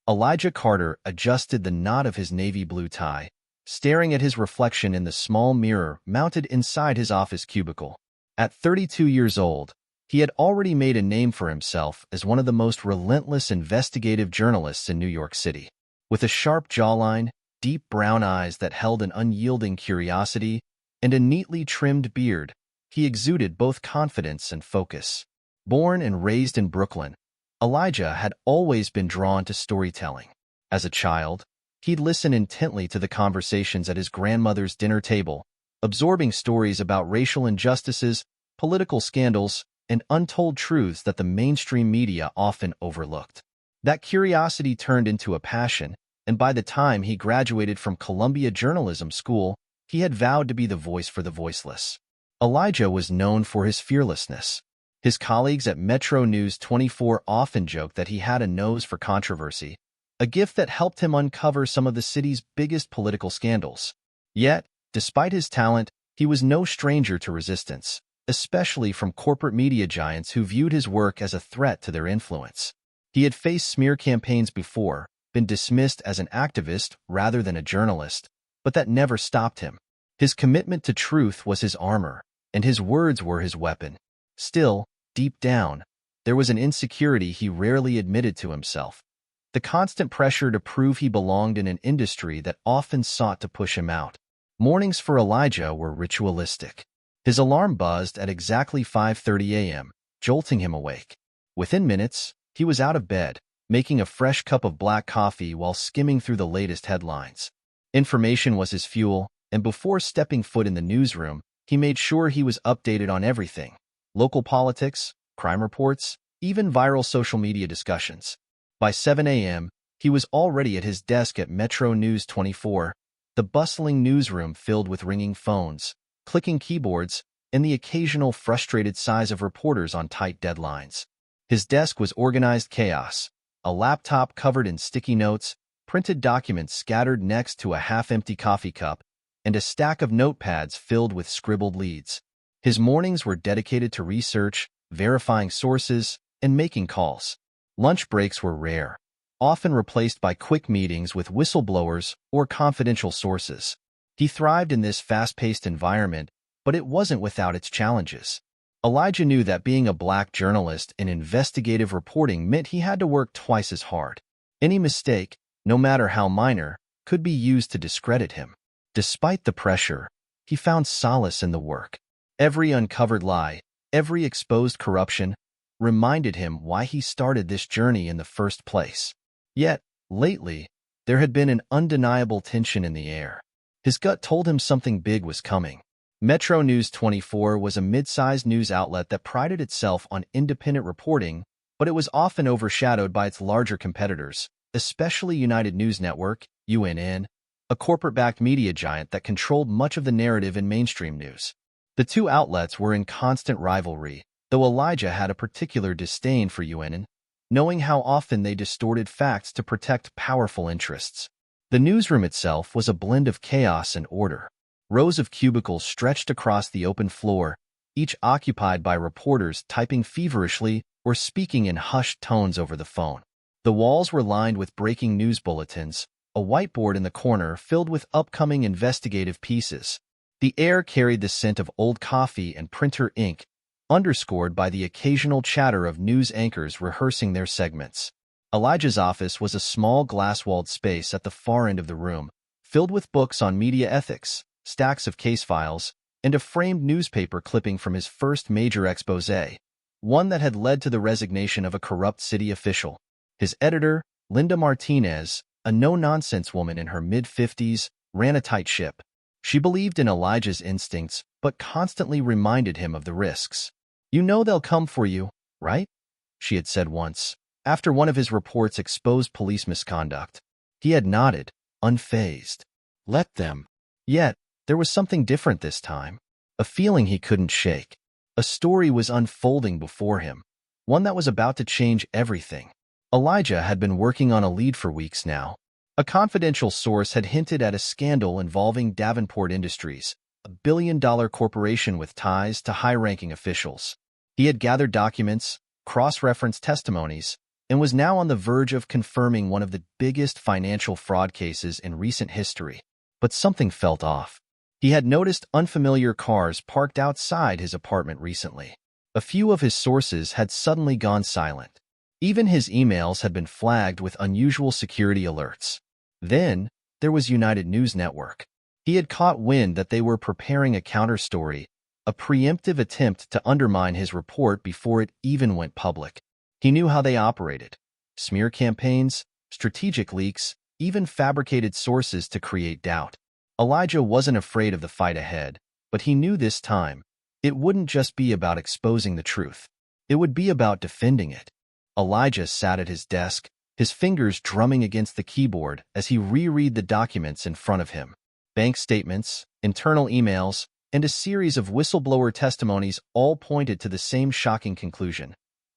Elijah Carter adjusted the knot of his navy blue tie, staring at his reflection in the small mirror mounted inside his office cubicle. At 32 years old, he had already made a name for himself as one of the most relentless investigative journalists in New York City. With a sharp jawline, deep brown eyes that held an unyielding curiosity, and a neatly trimmed beard, he exuded both confidence and focus. Born and raised in Brooklyn, Elijah had always been drawn to storytelling. As a child, he'd listen intently to the conversations at his grandmother's dinner table, absorbing stories about racial injustices, political scandals, and untold truths that the mainstream media often overlooked. That curiosity turned into a passion, and by the time he graduated from Columbia Journalism School, he had vowed to be the voice for the voiceless. Elijah was known for his fearlessness. His colleagues at Metro News 24 often joked that he had a nose for controversy, a gift that helped him uncover some of the city's biggest political scandals. Yet, despite his talent, he was no stranger to resistance, especially from corporate media giants who viewed his work as a threat to their influence. He had faced smear campaigns before, been dismissed as an activist rather than a journalist, but that never stopped him. His commitment to truth was his armor, and his words were his weapon. Still, deep down, there was an insecurity he rarely admitted to himself. The constant pressure to prove he belonged in an industry that often sought to push him out. Mornings for Elijah were ritualistic. His alarm buzzed at exactly 5:30 a.m., jolting him awake. Within minutes, he was out of bed, making a fresh cup of black coffee while skimming through the latest headlines. Information was his fuel, and before stepping foot in the newsroom, he made sure he was updated on everything: local politics, crime reports, even viral social media discussions. By 7 a.m., he was already at his desk at Metro News 24, the bustling newsroom filled with ringing phones, clicking keyboards, and the occasional frustrated sighs of reporters on tight deadlines. His desk was organized chaos, a laptop covered in sticky notes, printed documents scattered next to a half-empty coffee cup, and a stack of notepads filled with scribbled leads. His mornings were dedicated to research, verifying sources, and making calls. Lunch breaks were rare, often replaced by quick meetings with whistleblowers or confidential sources. He thrived in this fast-paced environment, but it wasn't without its challenges. Elijah knew that being a black journalist in investigative reporting meant he had to work twice as hard. Any mistake, no matter how minor, could be used to discredit him. Despite the pressure, he found solace in the work. Every uncovered lie, every exposed corruption, reminded him why he started this journey in the first place. Yet, lately, there had been an undeniable tension in the air. His gut told him something big was coming. Metro News 24 was a mid-sized news outlet that prided itself on independent reporting, but it was often overshadowed by its larger competitors, especially United News Network, UNN, a corporate-backed media giant that controlled much of the narrative in mainstream news. The two outlets were in constant rivalry, though Elijah had a particular disdain for UNN, knowing how often they distorted facts to protect powerful interests. The newsroom itself was a blend of chaos and order. Rows of cubicles stretched across the open floor, each occupied by reporters typing feverishly or speaking in hushed tones over the phone. The walls were lined with breaking news bulletins, a whiteboard in the corner filled with upcoming investigative pieces. The air carried the scent of old coffee and printer ink, underscored by the occasional chatter of news anchors rehearsing their segments. Elijah's office was a small glass-walled space at the far end of the room, filled with books on media ethics, stacks of case files, and a framed newspaper clipping from his first major exposé, one that had led to the resignation of a corrupt city official. His editor, Linda Martinez, a no-nonsense woman in her mid-50s, ran a tight ship. She believed in Elijah's instincts, but constantly reminded him of the risks. "You know they'll come for you, right?" she had said once, after one of his reports exposed police misconduct. He had nodded, unfazed. Let them. Yet, there was something different this time, a feeling he couldn't shake. A story was unfolding before him, one that was about to change everything. Elijah had been working on a lead for weeks now. A confidential source had hinted at a scandal involving Davenport Industries, a billion-dollar corporation with ties to high-ranking officials. He had gathered documents, cross-referenced testimonies, and was now on the verge of confirming one of the biggest financial fraud cases in recent history. But something felt off. He had noticed unfamiliar cars parked outside his apartment recently. A few of his sources had suddenly gone silent. Even his emails had been flagged with unusual security alerts. Then, there was United News Network. He had caught wind that they were preparing a counter-story, a preemptive attempt to undermine his report before it even went public. He knew how they operated: smear campaigns, strategic leaks, even fabricated sources to create doubt. Elijah wasn't afraid of the fight ahead, but he knew this time it wouldn't just be about exposing the truth. It would be about defending it. Elijah sat at his desk, his fingers drumming against the keyboard as he reread the documents in front of him. Bank statements, internal emails, and a series of whistleblower testimonies all pointed to the same shocking conclusion.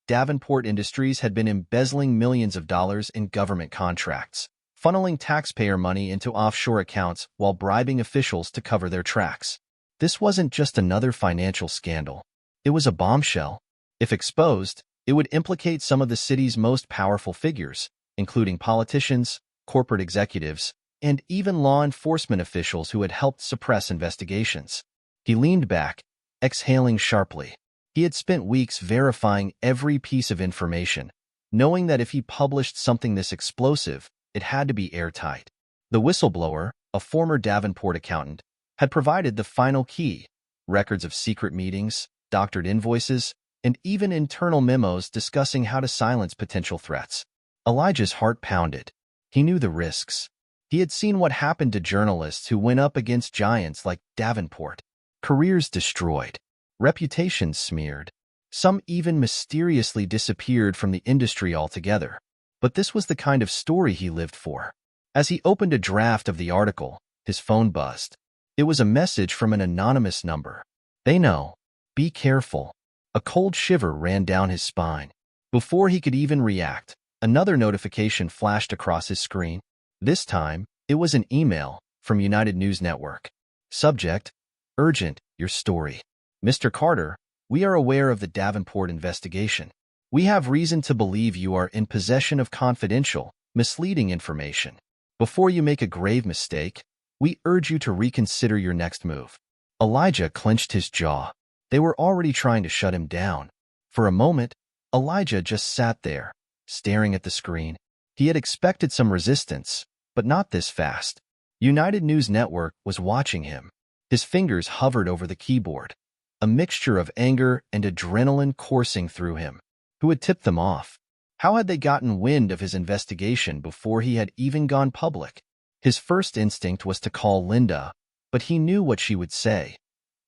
Davenport Industries had been embezzling millions of dollars in government contracts, funneling taxpayer money into offshore accounts while bribing officials to cover their tracks. This wasn't just another financial scandal. It was a bombshell. If exposed, it would implicate some of the city's most powerful figures, including politicians, corporate executives, and even law enforcement officials who had helped suppress investigations. He leaned back, exhaling sharply. He had spent weeks verifying every piece of information, knowing that if he published something this explosive, it had to be airtight. The whistleblower, a former Davenport accountant, had provided the final key: records of secret meetings, doctored invoices, and even internal memos discussing how to silence potential threats. Elijah's heart pounded. He knew the risks. He had seen what happened to journalists who went up against giants like Davenport. Careers destroyed. Reputations smeared. Some even mysteriously disappeared from the industry altogether. But this was the kind of story he lived for. As he opened a draft of the article, his phone buzzed. It was a message from an anonymous number. "They know. Be careful." A cold shiver ran down his spine. Before he could even react, another notification flashed across his screen. This time, it was an email from United News Network. Subject: Urgent, your story. Mr. Carter, we are aware of the Davenport investigation. We have reason to believe you are in possession of confidential, misleading information. Before you make a grave mistake, we urge you to reconsider your next move. Elijah clenched his jaw. They were already trying to shut him down. For a moment, Elijah just sat there, staring at the screen. He had expected some resistance, but not this fast. United News Network was watching him. His fingers hovered over the keyboard, a mixture of anger and adrenaline coursing through him. Who had tipped them off? How had they gotten wind of his investigation before he had even gone public? His first instinct was to call Linda, but he knew what she would say.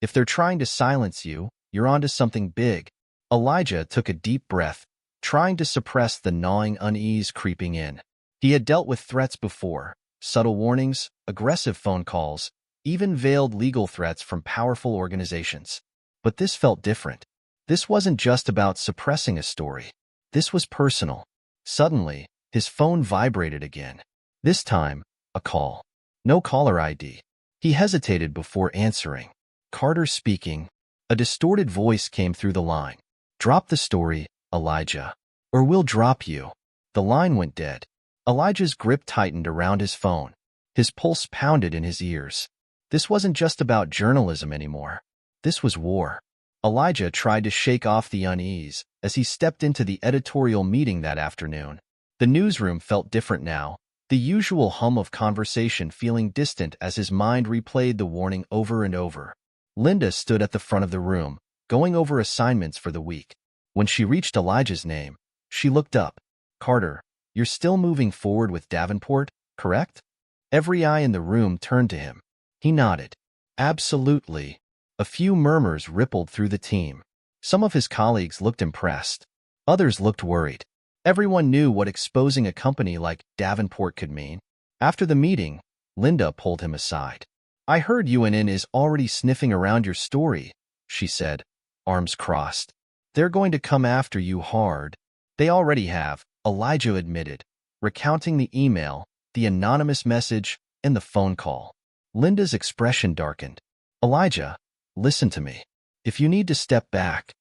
If they're trying to silence you, you're onto something big. Elijah took a deep breath, trying to suppress the gnawing unease creeping in. He had dealt with threats before: subtle warnings, aggressive phone calls, even veiled legal threats from powerful organizations. But this felt different. This wasn't just about suppressing a story. This was personal. Suddenly, his phone vibrated again. This time, a call. No caller ID. He hesitated before answering. Carter speaking. A distorted voice came through the line. "Drop the story, Elijah, or we'll drop you." The line went dead. Elijah's grip tightened around his phone. His pulse pounded in his ears. This wasn't just about journalism anymore. This was war. Elijah tried to shake off the unease as he stepped into the editorial meeting that afternoon. The newsroom felt different now, the usual hum of conversation feeling distant as his mind replayed the warning over and over. Linda stood at the front of the room, going over assignments for the week. When she reached Elijah's name, she looked up. "Carter, you're still moving forward with Davenport, correct?" Every eye in the room turned to him. He nodded. "Absolutely." A few murmurs rippled through the team. Some of his colleagues looked impressed. Others looked worried. Everyone knew what exposing a company like Davenport could mean. After the meeting, Linda pulled him aside. "I heard UNN is already sniffing around your story," she said, arms crossed. "They're going to come after you hard." "They already have," Elijah admitted, recounting the email, the anonymous message, and the phone call. Linda's expression darkened. "Elijah, listen to me. If you need to step back—"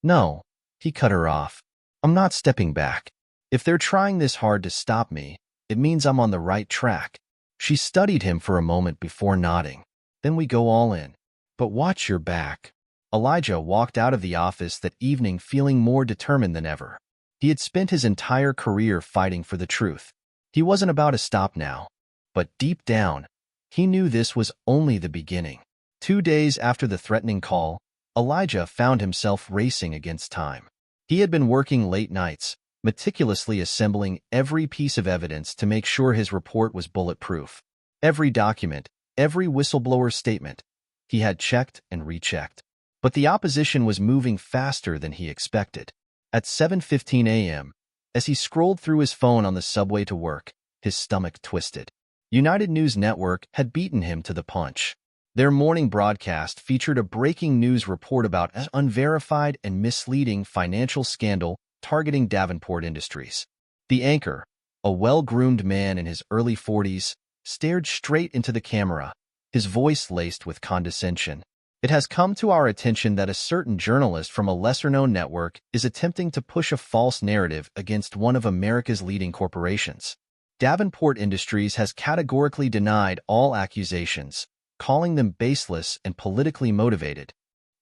"No," he cut her off. "I'm not stepping back. If they're trying this hard to stop me, it means I'm on the right track. She studied him for a moment before nodding. Then we go all in. But watch your back. Elijah walked out of the office that evening feeling more determined than ever. He had spent his entire career fighting for the truth. He wasn't about to stop now. But deep down, he knew this was only the beginning. 2 days after the threatening call, Elijah found himself racing against time. He had been working late nights, meticulously assembling every piece of evidence to make sure his report was bulletproof. Every document, every whistleblower statement, he had checked and rechecked. But the opposition was moving faster than he expected. At 7:15 a.m., as he scrolled through his phone on the subway to work, his stomach twisted. United News Network had beaten him to the punch. Their morning broadcast featured a breaking news report about an unverified and misleading financial scandal targeting Davenport Industries. The anchor, a well-groomed man in his early 40s, stared straight into the camera, his voice laced with condescension. It has come to our attention that a certain journalist from a lesser-known network is attempting to push a false narrative against one of America's leading corporations. Davenport Industries has categorically denied all accusations, calling them baseless and politically motivated.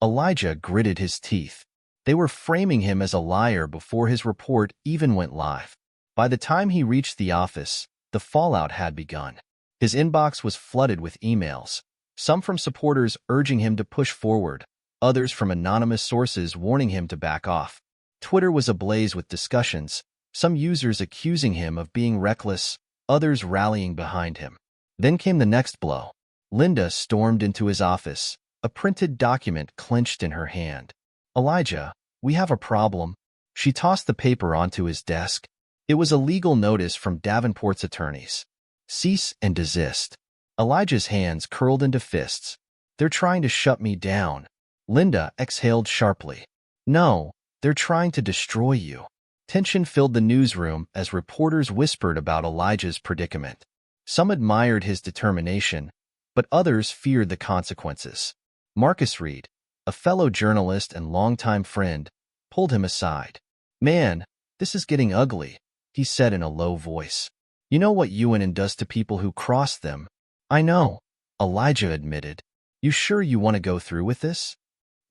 Elijah gritted his teeth. They were framing him as a liar before his report even went live. By the time he reached the office, the fallout had begun. His inbox was flooded with emails, some from supporters urging him to push forward, others from anonymous sources warning him to back off. Twitter was ablaze with discussions, some users accusing him of being reckless, others rallying behind him. Then came the next blow. Linda stormed into his office, a printed document clenched in her hand. "Elijah, we have a problem." She tossed the paper onto his desk. It was a legal notice from Davenport's attorneys. Cease and desist. Elijah's hands curled into fists. "They're trying to shut me down." Linda exhaled sharply. "No, they're trying to destroy you." Tension filled the newsroom as reporters whispered about Elijah's predicament. Some admired his determination, but others feared the consequences. Marcus Reed, a fellow journalist and longtime friend, pulled him aside. "Man, this is getting ugly," he said in a low voice. "You know what UNN does to people who cross them?" "I know," Elijah admitted. "You sure you want to go through with this?"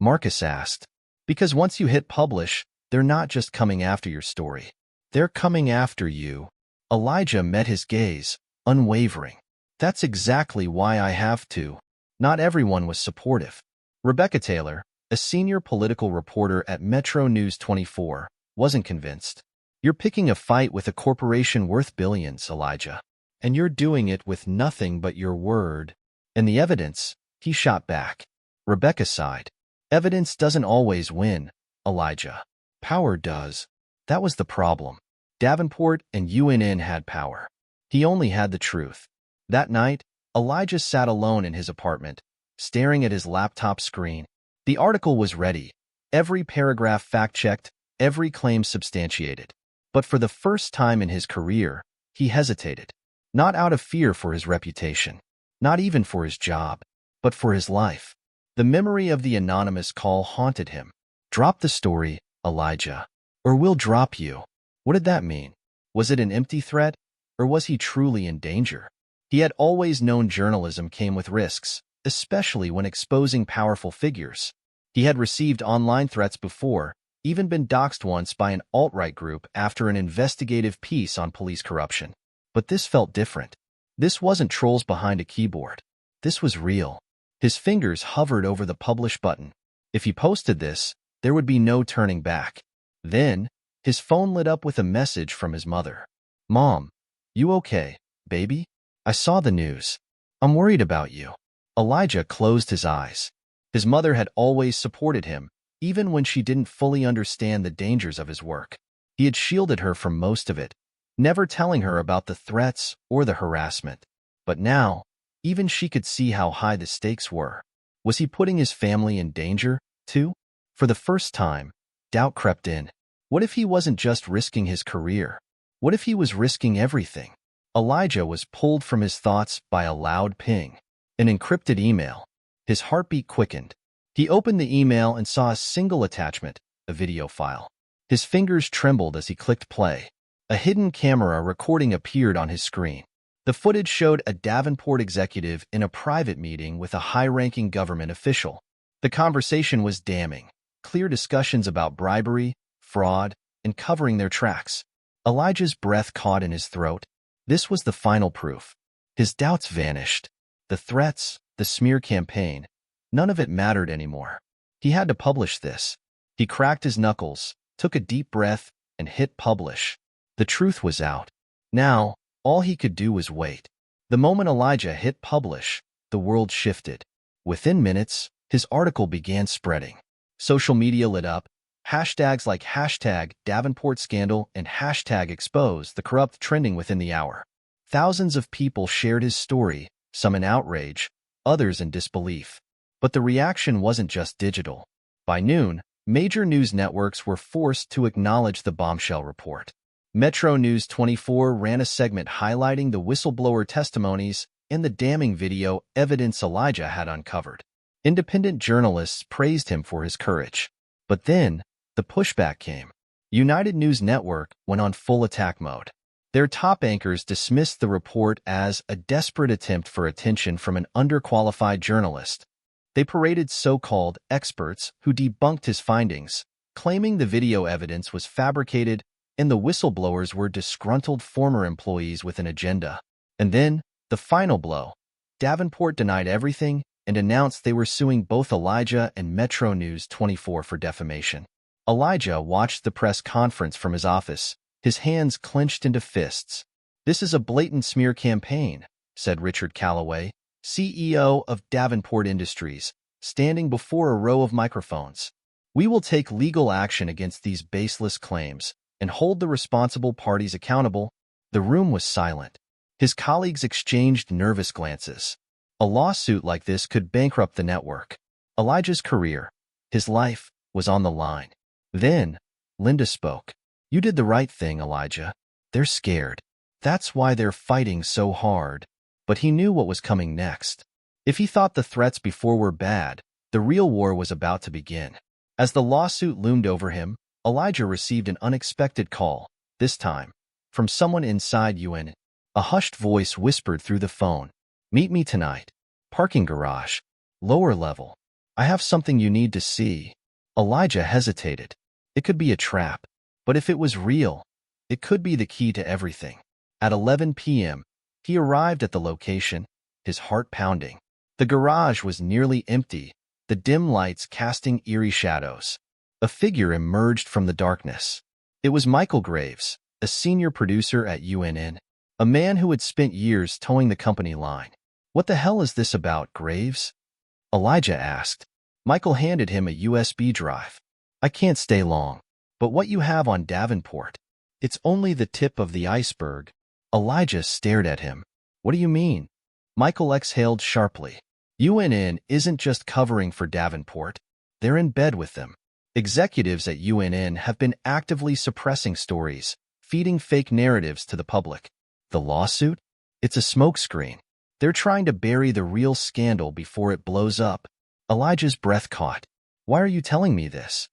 Marcus asked. "Because once you hit publish, they're not just coming after your story. They're coming after you." Elijah met his gaze, unwavering. "That's exactly why I have to." Not everyone was supportive. Rebecca Taylor, a senior political reporter at Metro News 24, wasn't convinced. "You're picking a fight with a corporation worth billions, Elijah. And you're doing it with nothing but your word." "And the evidence," he shot back. Rebecca sighed. "Evidence doesn't always win, Elijah. Power does." That was the problem. Davenport and UNN had power. He only had the truth. That night, Elijah sat alone in his apartment, staring at his laptop screen. The article was ready, every paragraph fact-checked, every claim substantiated. But for the first time in his career, he hesitated. Not out of fear for his reputation, not even for his job, but for his life. The memory of the anonymous call haunted him. "Drop the story, Elijah, or we'll drop you." What did that mean? Was it an empty threat, or was he truly in danger? He had always known journalism came with risks, especially when exposing powerful figures. He had received online threats before, even been doxxed once by an alt-right group after an investigative piece on police corruption. But this felt different. This wasn't trolls behind a keyboard. This was real. His fingers hovered over the publish button. If he posted this, there would be no turning back. Then, his phone lit up with a message from his mother. "Mom, you okay, baby? I saw the news. I'm worried about you." Elijah closed his eyes. His mother had always supported him, even when she didn't fully understand the dangers of his work. He had shielded her from most of it, never telling her about the threats or the harassment. But now, even she could see how high the stakes were. Was he putting his family in danger, too? For the first time, doubt crept in. What if he wasn't just risking his career? What if he was risking everything? Elijah was pulled from his thoughts by a loud ping. An encrypted email. His heartbeat quickened. He opened the email and saw a single attachment, a video file. His fingers trembled as he clicked play. A hidden camera recording appeared on his screen. The footage showed a Davenport executive in a private meeting with a high-ranking government official. The conversation was damning. Clear discussions about bribery, fraud, and covering their tracks. Elijah's breath caught in his throat. This was the final proof. His doubts vanished. The threats, the smear campaign, none of it mattered anymore. He had to publish this. He cracked his knuckles, took a deep breath, and hit publish. The truth was out. Now, all he could do was wait. The moment Elijah hit publish, the world shifted. Within minutes, his article began spreading. Social media lit up. Hashtags like hashtag Davenport Scandal and hashtag Expose the Corrupt trending within the hour. Thousands of people shared his story, some in outrage, others in disbelief. But the reaction wasn't just digital. By noon, major news networks were forced to acknowledge the bombshell report. Metro News 24 ran a segment highlighting the whistleblower testimonies and the damning video evidence Elijah had uncovered. Independent journalists praised him for his courage. But then, the pushback came. United News Network went on full attack mode. Their top anchors dismissed the report as a desperate attempt for attention from an underqualified journalist. They paraded so-called experts who debunked his findings, claiming the video evidence was fabricated and the whistleblowers were disgruntled former employees with an agenda. And then, the final blow. Davenport denied everything and announced they were suing both Elijah and Metro News 24 for defamation. Elijah watched the press conference from his office, his hands clenched into fists. "This is a blatant smear campaign," said Richard Calloway, CEO of Davenport Industries, standing before a row of microphones. "We will take legal action against these baseless claims and hold the responsible parties accountable." The room was silent. His colleagues exchanged nervous glances. A lawsuit like this could bankrupt the network. Elijah's career, his life, was on the line. Then, Linda spoke. "You did the right thing, Elijah. They're scared. That's why they're fighting so hard." But he knew what was coming next. If he thought the threats before were bad, the real war was about to begin. As the lawsuit loomed over him, Elijah received an unexpected call, this time, from someone inside UN. A hushed voice whispered through the phone. "Meet me tonight. Parking garage. Lower level. I have something you need to see." Elijah hesitated. It could be a trap. But if it was real, it could be the key to everything. At 11 p.m., he arrived at the location, his heart pounding. The garage was nearly empty, the dim lights casting eerie shadows. A figure emerged from the darkness. It was Michael Graves, a senior producer at UNN, a man who had spent years towing the company line. "What the hell is this about, Graves?" Elijah asked. Michael handed him a USB drive. "I can't stay long. But what you have on Davenport, it's only the tip of the iceberg." Elijah stared at him. "What do you mean?" Michael exhaled sharply. UNN isn't just covering for Davenport. They're in bed with them. Executives at UNN have been actively suppressing stories, feeding fake narratives to the public. The lawsuit? It's a smokescreen. They're trying to bury the real scandal before it blows up. Elijah's breath caught. "Why are you telling me this?"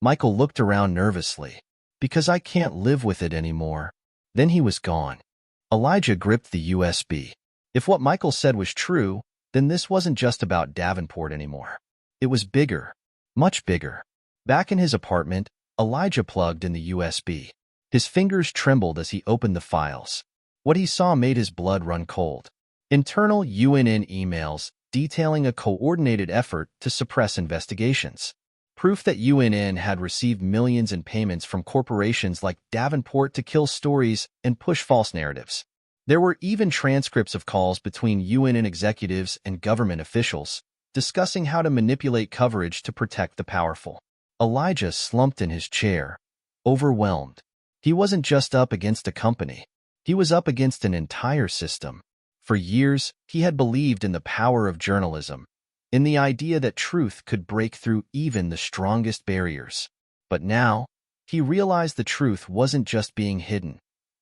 Michael looked around nervously. "Because I can't live with it anymore." Then he was gone. Elijah gripped the USB. If what Michael said was true, then this wasn't just about Davenport anymore. It was bigger, much bigger. Back in his apartment, Elijah plugged in the USB. His fingers trembled as he opened the files. What he saw made his blood run cold. Internal UNN emails detailing a coordinated effort to suppress investigations. Proof that UNN had received millions in payments from corporations like Davenport to kill stories and push false narratives. There were even transcripts of calls between UNN executives and government officials, discussing how to manipulate coverage to protect the powerful. Elijah slumped in his chair, overwhelmed. He wasn't just up against a company. He was up against an entire system. For years, he had believed in the power of journalism, in the idea that truth could break through even the strongest barriers. But now, he realized the truth wasn't just being hidden.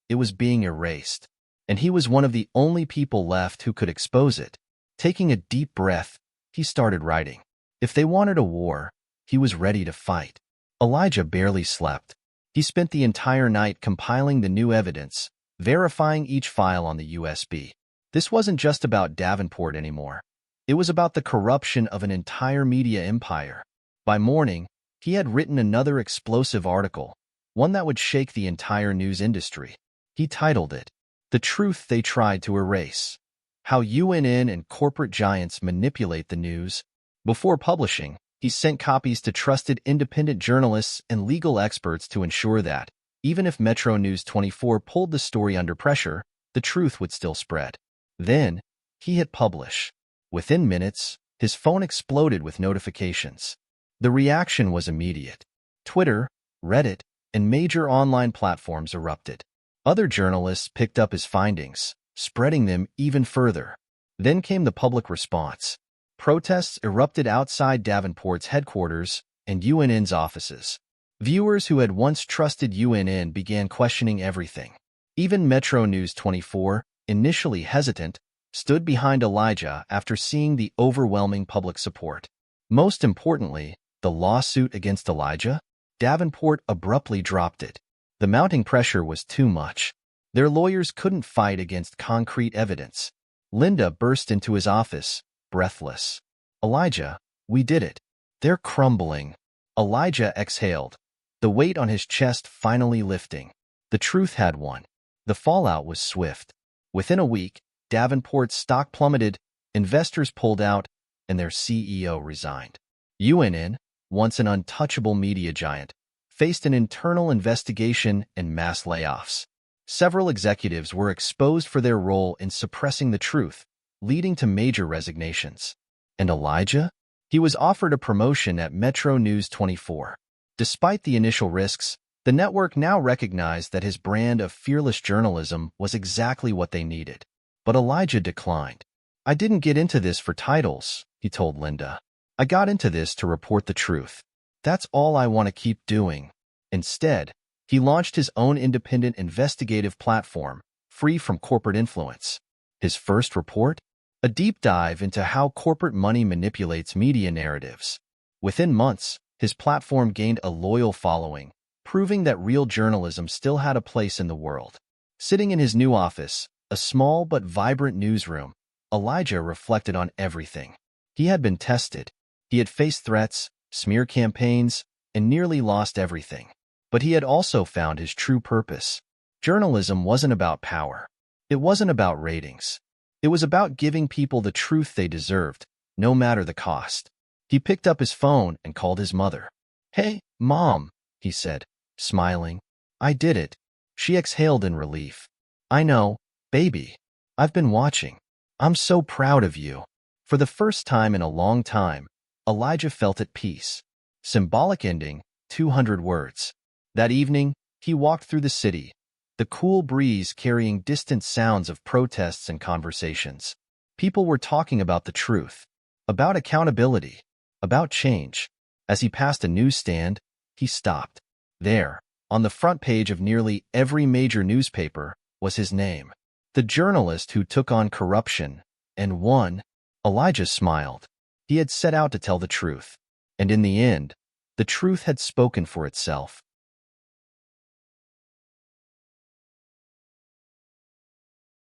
It was being erased. And he was one of the only people left who could expose it. Taking a deep breath, he started writing. If they wanted a war, he was ready to fight. Elijah barely slept. He spent the entire night compiling the new evidence, verifying each file on the USB. This wasn't just about Davenport anymore. It was about the corruption of an entire media empire. By morning, he had written another explosive article, one that would shake the entire news industry. He titled it, "The Truth They Tried to Erase: How UNN and Corporate Giants Manipulate the News." Before publishing, he sent copies to trusted independent journalists and legal experts to ensure that, even if Metro News 24 pulled the story under pressure, the truth would still spread. Then, he hit publish. Within minutes, his phone exploded with notifications. The reaction was immediate. Twitter, Reddit, and major online platforms erupted. Other journalists picked up his findings, spreading them even further. Then came the public response. Protests erupted outside Davenport's headquarters and UNN's offices. Viewers who had once trusted UNN began questioning everything. Even Metro News 24, initially hesitant, stood behind Elijah after seeing the overwhelming public support. Most importantly, the lawsuit against Elijah, Davenport abruptly dropped it. The mounting pressure was too much. Their lawyers couldn't fight against concrete evidence. Linda burst into his office, breathless. "Elijah, we did it. They're crumbling." Elijah exhaled, the weight on his chest finally lifting. The truth had won. The fallout was swift. Within a week, Davenport's stock plummeted, investors pulled out, and their CEO resigned. UNN, once an untouchable media giant, faced an internal investigation and mass layoffs. Several executives were exposed for their role in suppressing the truth, leading to major resignations. And Elijah? He was offered a promotion at Metro News 24. Despite the initial risks, the network now recognized that his brand of fearless journalism was exactly what they needed. But Elijah declined. "I didn't get into this for titles," he told Linda. "I got into this to report the truth. That's all I want to keep doing." Instead, he launched his own independent investigative platform, free from corporate influence. His first report? A deep dive into how corporate money manipulates media narratives. Within months, his platform gained a loyal following, proving that real journalism still had a place in the world. Sitting in his new office, a small but vibrant newsroom, Elijah reflected on everything. He had been tested. He had faced threats, smear campaigns, and nearly lost everything. But he had also found his true purpose. Journalism wasn't about power. It wasn't about ratings. It was about giving people the truth they deserved, no matter the cost. He picked up his phone and called his mother. "Hey, Mom," he said, smiling. "I did it." She exhaled in relief. "I know, baby. I've been watching. I'm so proud of you." For the first time in a long time, Elijah felt at peace. Symbolic ending, 200 words. That evening, he walked through the city, the cool breeze carrying distant sounds of protests and conversations. People were talking about the truth, about accountability, about change. As he passed a newsstand, he stopped. There, on the front page of nearly every major newspaper, was his name. The journalist who took on corruption and won. Elijah smiled. He had set out to tell the truth. And in the end, the truth had spoken for itself.